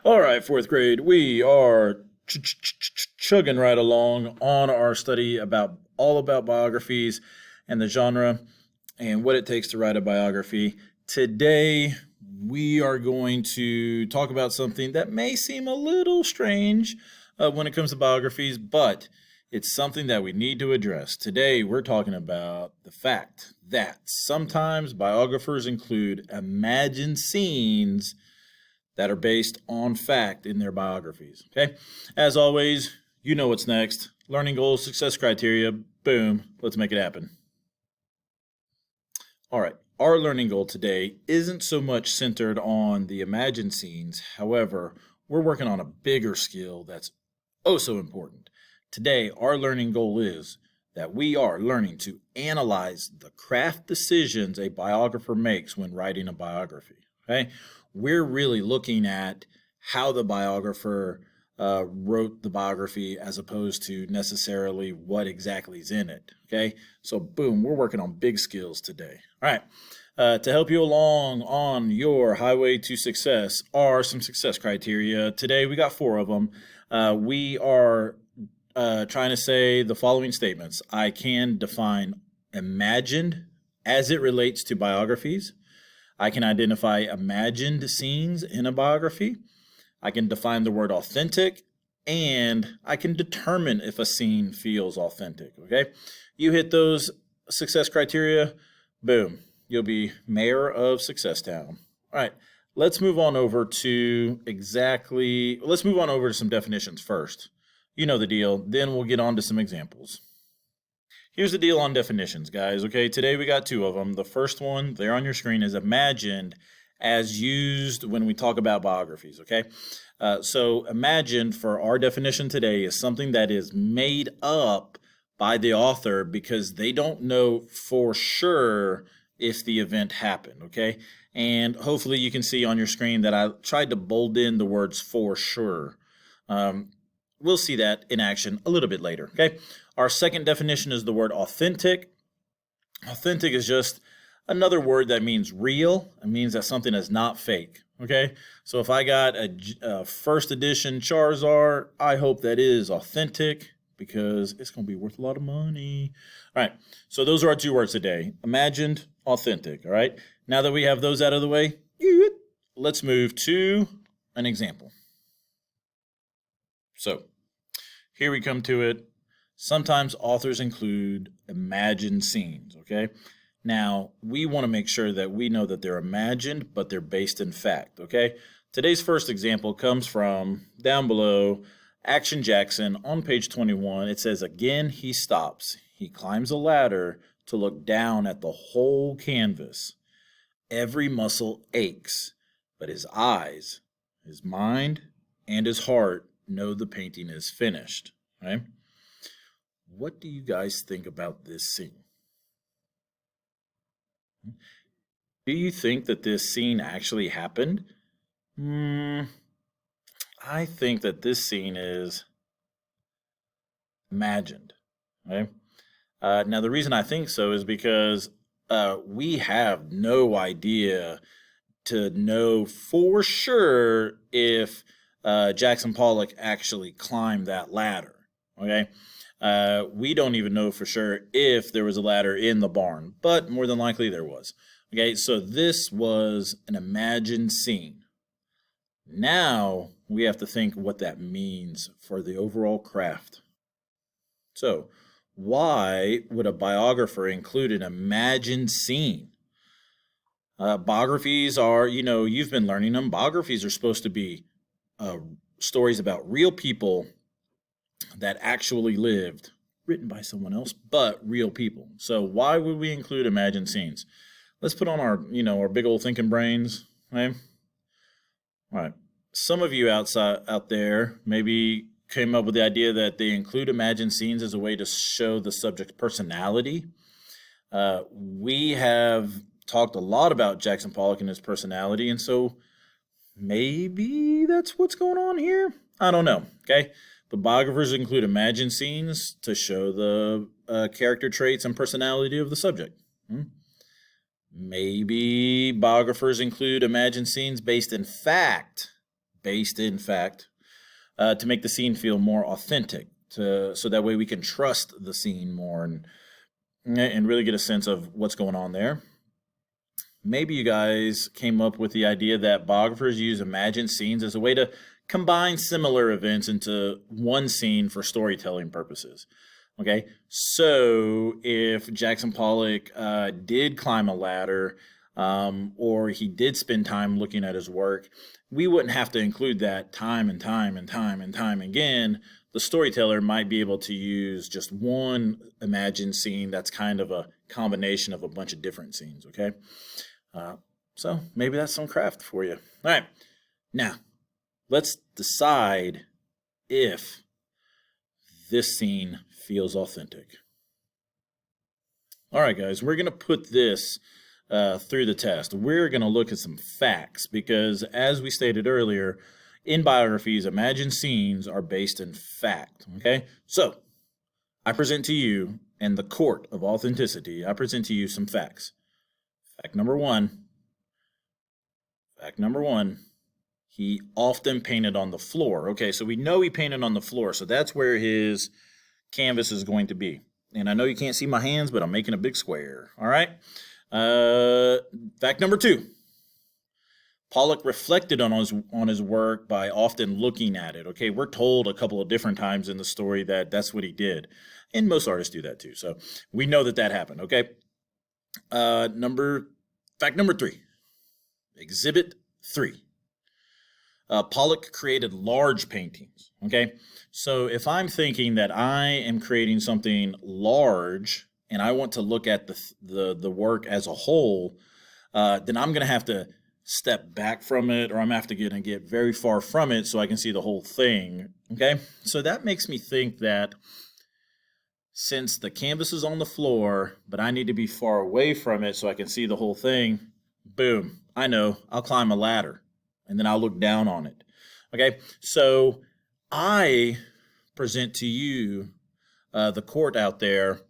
All right, fourth grade, we are chugging right along on our study about all about biographies and the genre and what it takes to write a biography. Today, we are going to talk about something that may seem a little strange when it comes to biographies, but it's something that we need to address. Today, we're talking about the fact that sometimes biographers include imagined scenes that are based on fact in their biographies. Okay? As always, you know what's next. Learning goals, success criteria. Boom. Let's make it happen. All right. Our learning goal today isn't so much centered on the imagined scenes. However, we're working on a bigger skill that's oh so important. Today, our learning goal is that we are learning to analyze the craft decisions a biographer makes when writing a biography. Okay? We're really looking at how the biographer wrote the biography as opposed to necessarily what exactly is in it. Okay, so boom, we're working on big skills today. All right, to help you along on your highway to success are some success criteria. Today we got 4 of them. We are trying to say the following statements. I can define imagined as it relates to biographies. I can identify imagined scenes in a biography. I can define the word authentic, and I can determine if a scene feels authentic, okay? You hit those success criteria, boom, you'll be mayor of Success Town. All right, let's move on over to some definitions first. You know the deal, then we'll get on to some examples. Here's the deal on definitions, guys, okay? Today we got 2 of them. The first one there on your screen is imagined as used when we talk about biographies, okay? So imagined for our definition today is something that is made up by the author because they don't know for sure if the event happened, okay? And hopefully you can see on your screen that I tried to bold in the words for sure. We'll see that in action a little bit later, okay? Our second definition is the word authentic. Authentic is just another word that means real. It means that something is not fake, okay? So if I got a first edition Charizard, I hope that is authentic because it's going to be worth a lot of money. All right, so those are our 2 words today, imagined, authentic, all right? Now that we have those out of the way, let's move to an example. So here we come to it. Sometimes authors include imagined scenes, okay? Now, we want to make sure that we know that they're imagined, but they're based in fact, okay? Today's first example comes from down below, Action Jackson on page 21. It says, again, he stops. He climbs a ladder to look down at the whole canvas. Every muscle aches, but his eyes, his mind, and his heart know the painting is finished, right? What do you guys think about this scene? Do you think that this scene actually happened? I think that this scene is imagined, right? Now, the reason I think so is because we have no idea to know for sure if Jackson Pollock actually climbed that ladder, okay? We don't even know for sure if there was a ladder in the barn, but more than likely there was. Okay, so this was an imagined scene. Now we have to think what that means for the overall craft. So, why would a biographer include an imagined scene? Biographies are, you've been learning them. Biographies are supposed to be stories about real people that actually lived, written by someone else, but real people. So why would we include imagined scenes? Let's put on our big old thinking brains, right? All right. Some of you out there maybe came up with the idea that they include imagined scenes as a way to show the subject's personality. We have talked a lot about Jackson Pollock and his personality, and so maybe that's what's going on here. I don't know, okay? But biographers include imagined scenes to show the character traits and personality of the subject. Maybe biographers include imagined scenes based in fact based in fact, to make the scene feel more authentic, so that way we can trust the scene more and really get a sense of what's going on there. Maybe you guys came up with the idea that biographers use imagined scenes as a way to combine similar events into one scene for storytelling purposes. Okay, so if Jackson Pollock did climb a ladder, or he did spend time looking at his work, we wouldn't have to include that time and time and time and time again. The storyteller might be able to use just one imagined scene that's kind of a combination of a bunch of different scenes, okay? So maybe that's some craft for you. All right, now let's decide if this scene feels authentic. All right, guys, we're going to put this through the test. We're going to look at some facts because, as we stated earlier, in biographies, imagined scenes are based in fact. Okay, so I present to you, in the court of authenticity, I present to you some facts. Fact number one. Fact number one. He often painted on the floor. Okay, so we know he painted on the floor, so that's where his canvas is going to be. And I know you can't see my hands, but I'm making a big square. All right. Fact number two. Pollock reflected on his work by often looking at it. Okay, we're told a couple of different times in the story that that's what he did. And most artists do that too. So we know that that happened, okay? Fact number three. Exhibit 3. Pollock created large paintings, okay? So if I'm thinking that I am creating something large and I want to look at the work as a whole, then I'm going to have to step back from it, or I'm going to get very far from it so I can see the whole thing, okay? So that makes me think that since the canvas is on the floor, but I need to be far away from it so I can see the whole thing, boom, I know, I'll climb a ladder and then I'll look down on it. Okay, so I present to you, the court out there,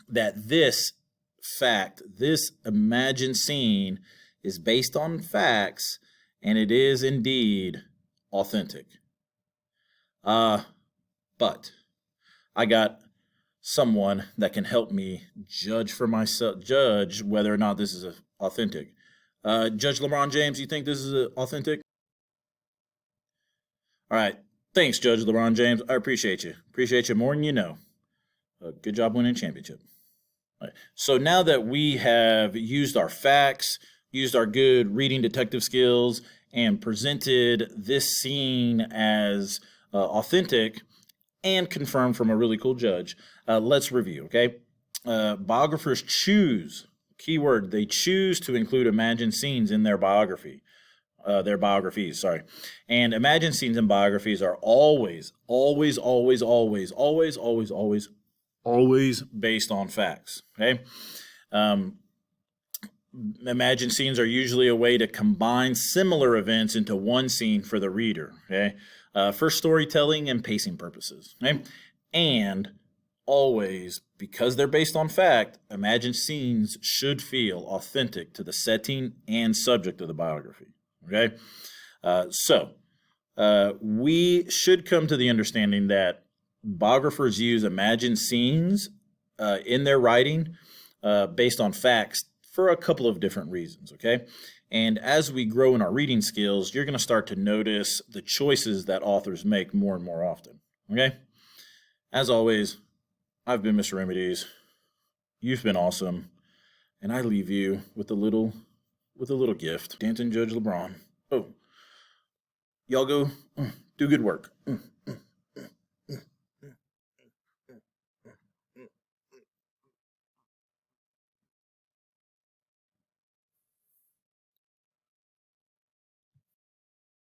that this fact, this imagined scene, is based on facts, and it is indeed authentic. But I got someone that can help me judge for myself, judge whether or not this is authentic. Judge LeBron James, you think this is authentic? All right. Thanks, Judge LeBron James. I appreciate you. Appreciate you more than you know. Good job winning championship. All right. So now that we have used our facts, used our good reading detective skills, and presented this scene as authentic and confirmed from a really cool judge, let's review, okay? Biographers choose, keyword, they choose to include imagined scenes in their biographies, And imagined scenes in biographies are always based on facts, okay? Imagined scenes are usually a way to combine similar events into one scene for the reader, okay? For storytelling and pacing purposes, okay? And always, because they're based on fact, imagined scenes should feel authentic to the setting and subject of the biography, okay? So we should come to the understanding that biographers use imagined scenes in their writing based on facts for a couple of different reasons, okay? And as we grow in our reading skills, you're going to start to notice the choices that authors make more and more often, okay? As always, I've been Mr. Remedies. You've been awesome. And I leave you with a little gift. Danton Judge LeBron. Oh, y'all go do good work.